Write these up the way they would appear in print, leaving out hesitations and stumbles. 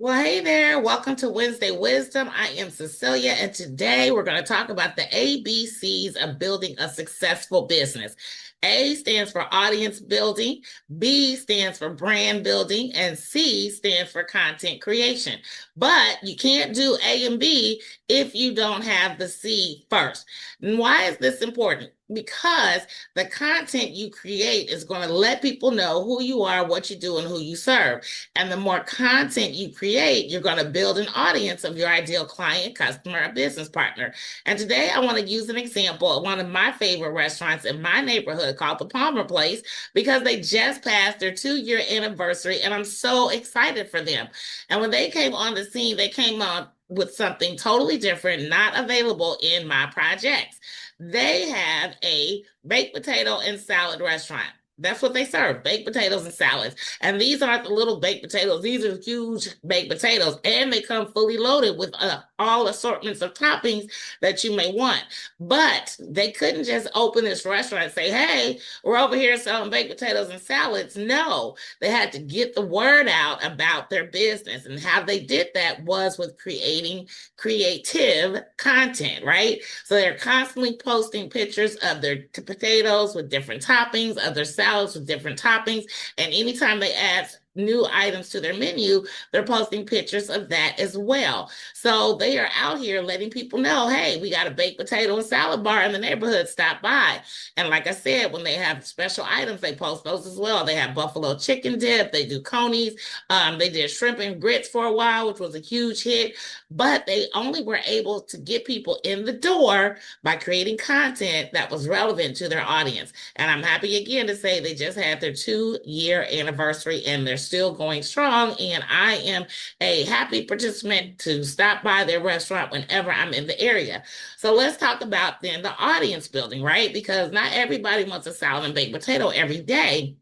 Well, hey there. Welcome to Wednesday Wisdom. I am Cecelia, and today we're going to talk about the ABCs of building a successful business. A stands for audience building, B stands for brand building, and C stands for content creation. But you can't do A and B if you don't have the C first. And why is this important? Because the content you create is going to let people know who you are, what you do, and who you serve. And the more content you create, you're going to build an audience of your ideal client, customer, or business partner. And today I want to use an example of one of my favorite restaurants in my neighborhood called the Palmer Place because they just passed their 2-year anniversary and I'm so excited for them. And when they came on the scene, they came on with something totally different, not available in my projects. They have a baked potato and salad restaurant. That's what they serve, baked potatoes and salads. And these aren't the little baked potatoes. These are huge baked potatoes. And they come fully loaded with all assortments of toppings that you may want. But they couldn't just open this restaurant and say, hey, we're over here selling baked potatoes and salads. No, they had to get the word out about their business. And how they did that was with creating creative content, right? So they're constantly posting pictures of their potatoes with different toppings, of their salads with different toppings. And anytime they add new items to their menu, they're posting pictures of that as well. So they are out here letting people know, hey, we got a baked potato and salad bar in the neighborhood, stop by. And like I said, when they have special items, they post those as well. They have buffalo chicken dip, they do conies, they did shrimp and grits for a while, which was a huge hit, but they only were able to get people in the door by creating content that was relevant to their audience. And I'm happy again to say they just had their 2-year anniversary and they're still going strong. And I am a happy participant to stop by their restaurant whenever I'm in the area. So let's talk about then the audience building, right? Because not everybody wants a salad and baked potato every day.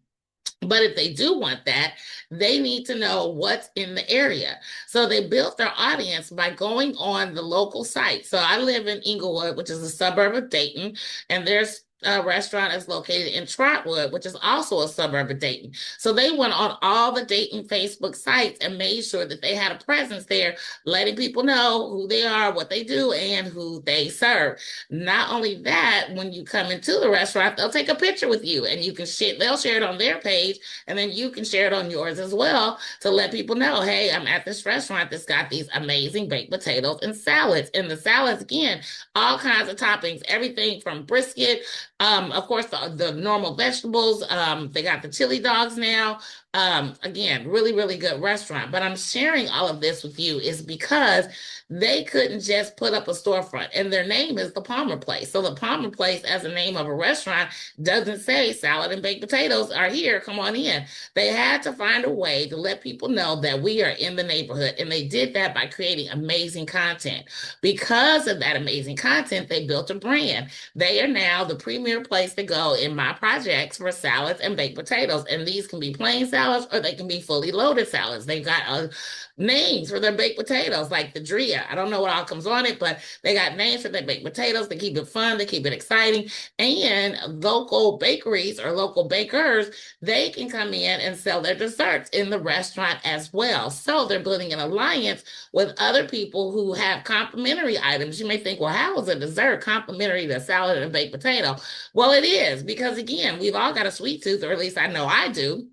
But if they do want that, they need to know what's in the area. So they built their audience by going on the local site. So I live in Inglewood, which is a suburb of Dayton, and there's a restaurant is located in Trotwood, which is also a suburb of Dayton. So they went on all the Dayton Facebook sites and made sure that they had a presence there, letting people know who they are, what they do, and who they serve. Not only that, when you come into the restaurant, they'll take a picture with you and you can share, they'll share it on their page, and then you can share it on yours as well to let people know, hey, I'm at this restaurant that's got these amazing baked potatoes and salads. And the salads, again, all kinds of toppings, everything from brisket, of course, the normal vegetables. They got the chili dogs now. Again, really, really good restaurant. But I'm sharing all of this with you is because they couldn't just put up a storefront, and their name is the Palmer Place. So the Palmer Place, as the name of a restaurant, doesn't say salad and baked potatoes are here. Come on in. They had to find a way to let people know that we are in the neighborhood, and they did that by creating amazing content. Because of that amazing content, they built a brand. They are now the premier place to go in my projects for salads and baked potatoes. And these can be plain salads or they can be fully loaded salads. They've got names for their baked potatoes, like the Drea. I don't know what all comes on it, but they got names for their baked potatoes. They keep it fun, they keep it exciting. And local bakeries or local bakers, they can come in and sell their desserts in the restaurant as well. So they're building an alliance with other people who have complimentary items. You may think, well, how is a dessert complimentary to salad and baked potato? Well, it is because, again, we've all got a sweet tooth, or at least I know I do.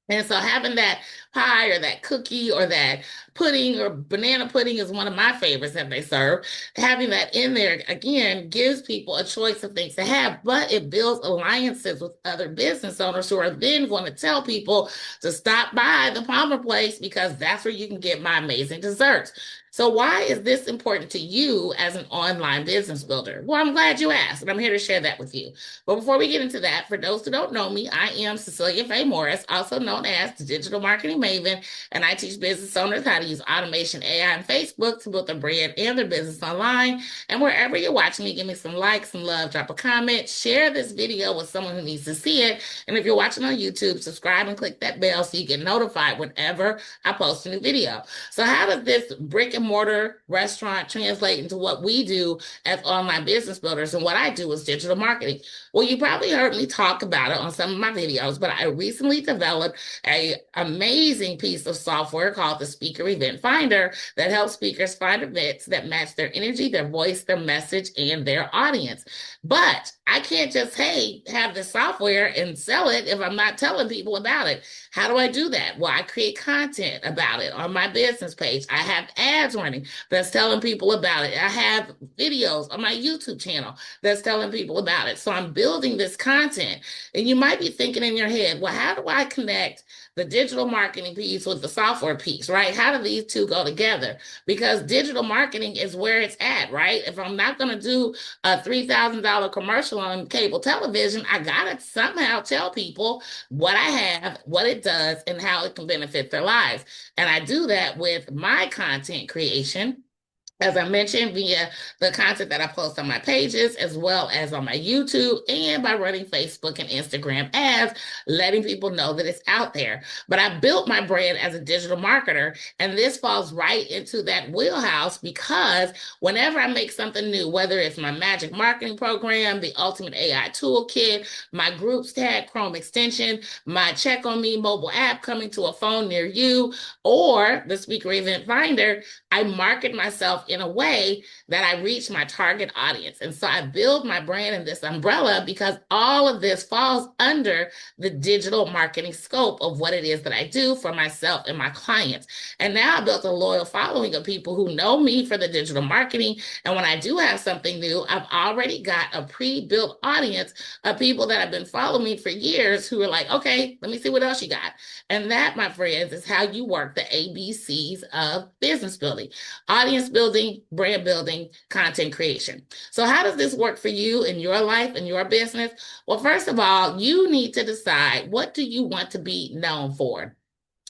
And so having that pie or that cookie or that pudding or banana pudding is one of my favorites that they serve. Having that in there, again, gives people a choice of things to have, but it builds alliances with other business owners who are then going to tell people to stop by the Palmer Place because that's where you can get my amazing desserts. So why is this important to you as an online business builder? Well, I'm glad you asked, and I'm here to share that with you. But before we get into that, for those who don't know me, I am Cecelia Faye Morris, also known as the Digital Marketing Maven, and I teach business owners how to use automation, AI, and Facebook to build their brand and their business online. And wherever you're watching me, give me some likes, some love, drop a comment, share this video with someone who needs to see it. And if you're watching on YouTube, subscribe and click that bell so you get notified whenever I post a new video. So how does this brick and mortar restaurant translate into what we do as online business builders? And what I do is digital marketing. Well, you probably heard me talk about it on some of my videos, but I recently developed an amazing amazing piece of software called the Speaker Event Finder that helps speakers find events that match their energy, their voice, their message, and their audience. But I can't just, hey, have the software and sell it if I'm not telling people about it. How do I do that? Well, I create content about it on my business page. I have ads running that's telling people about it. I have videos on my YouTube channel that's telling people about it. So I'm building this content. And you might be thinking in your head, well, how do I connect the digital marketing piece with the software piece, right? How do these two go together? Because digital marketing is where it's at, right? If I'm not going to do a $3,000 commercial on cable television, I got to somehow tell people what I have, what it does, and how it can benefit their lives. And I do that with my content creation, as I mentioned, via the content that I post on my pages, as well as on my YouTube, and by running Facebook and Instagram ads, letting people know that it's out there. But I built my brand as a digital marketer, and this falls right into that wheelhouse because whenever I make something new, whether it's my magic marketing program, the ultimate AI toolkit, my groups tag Chrome extension, my Check on Me mobile app coming to a phone near you, or the Speaker Event Finder, I market myself in a way that I reach my target audience. And so I build my brand in this umbrella because all of this falls under the digital marketing scope of what it is that I do for myself and my clients. And now I built a loyal following of people who know me for the digital marketing. And when I do have something new, I've already got a pre-built audience of people that have been following me for years who are like, okay, let me see what else you got. And that, my friends, is how you work the ABCs of business building: audience building, brand building, content creation. So how does this work for you in your life and your business? Well, first of all, you need to decide, what do you want to be known for?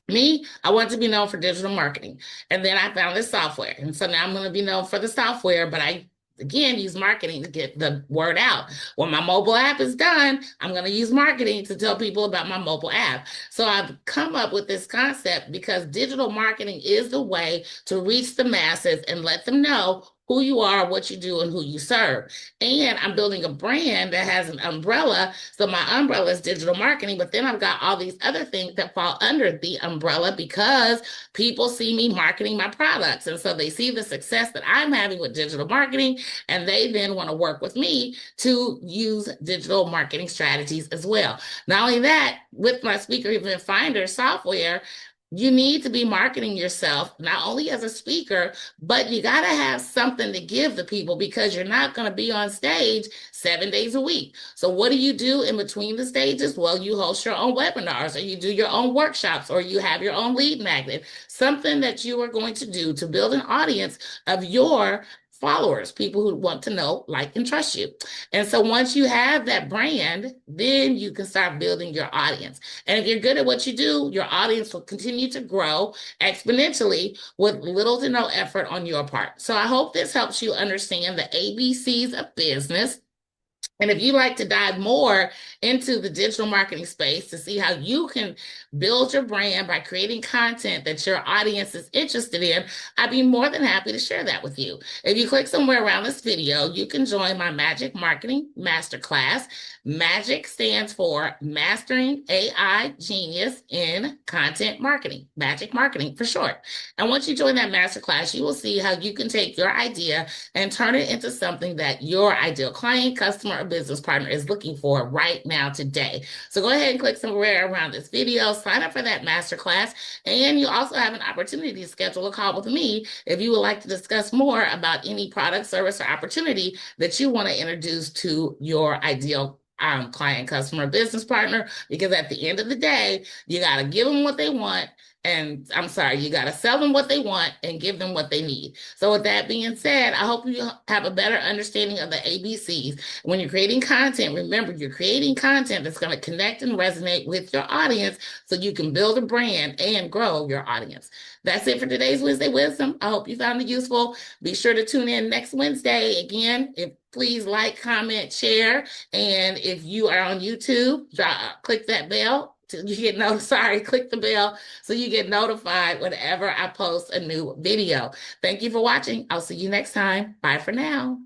Me, I want to be known for digital marketing. And then I found this software. And so now I'm going to be known for the software, but I again use marketing to get the word out. When my mobile app is done, I'm going to use marketing to tell people about my mobile app. So I've come up with this concept because digital marketing is the way to reach the masses and let them know who you are, what you do, and who you serve. And I'm building a brand that has an umbrella. So my umbrella is digital marketing, but then I've got all these other things that fall under the umbrella because people see me marketing my products. And so they see the success that I'm having with digital marketing, and they then want to work with me to use digital marketing strategies as well. Not only that, with my Speaker Event Finder software, you need to be marketing yourself, not only as a speaker, but you got to have something to give the people because you're not going to be on stage 7 days a week. So what do you do in between the stages? Well, you host your own webinars, or you do your own workshops, or you have your own lead magnet, something that you are going to do to build an audience of your followers, people who want to know, like, and trust you. And so once you have that brand, then you can start building your audience. And if you're good at what you do, your audience will continue to grow exponentially with little to no effort on your part. So I hope this helps you understand the ABCs of business. And if you'd like to dive more into the digital marketing space to see how you can build your brand by creating content that your audience is interested in, I'd be more than happy to share that with you. If you click somewhere around this video, you can join my Magic Marketing Masterclass. Magic stands for Mastering AI Genius in Content Marketing, Magic Marketing for short. And once you join that masterclass, you will see how you can take your idea and turn it into something that your ideal client, customer, or business partner is looking for right now today. So go ahead and click somewhere around this video, sign up for that masterclass, and you also have an opportunity to schedule a call with me if you would like to discuss more about any product, service, or opportunity that you want to introduce to your ideal client, customer, business partner, because at the end of the day, you got to give them what they want. And I'm sorry, you got to sell them what they want and give them what they need. So with that being said, I hope you have a better understanding of the ABCs. When you're creating content, remember, you're creating content that's going to connect and resonate with your audience so you can build a brand and grow your audience. That's it for today's Wednesday Wisdom. I hope you found it useful. Be sure to tune in next Wednesday. Again, please like, comment, share. And if you are on YouTube, click that bell. Click the bell so you get notified whenever I post a new video. Thank you for watching. I'll see you next time. Bye for now.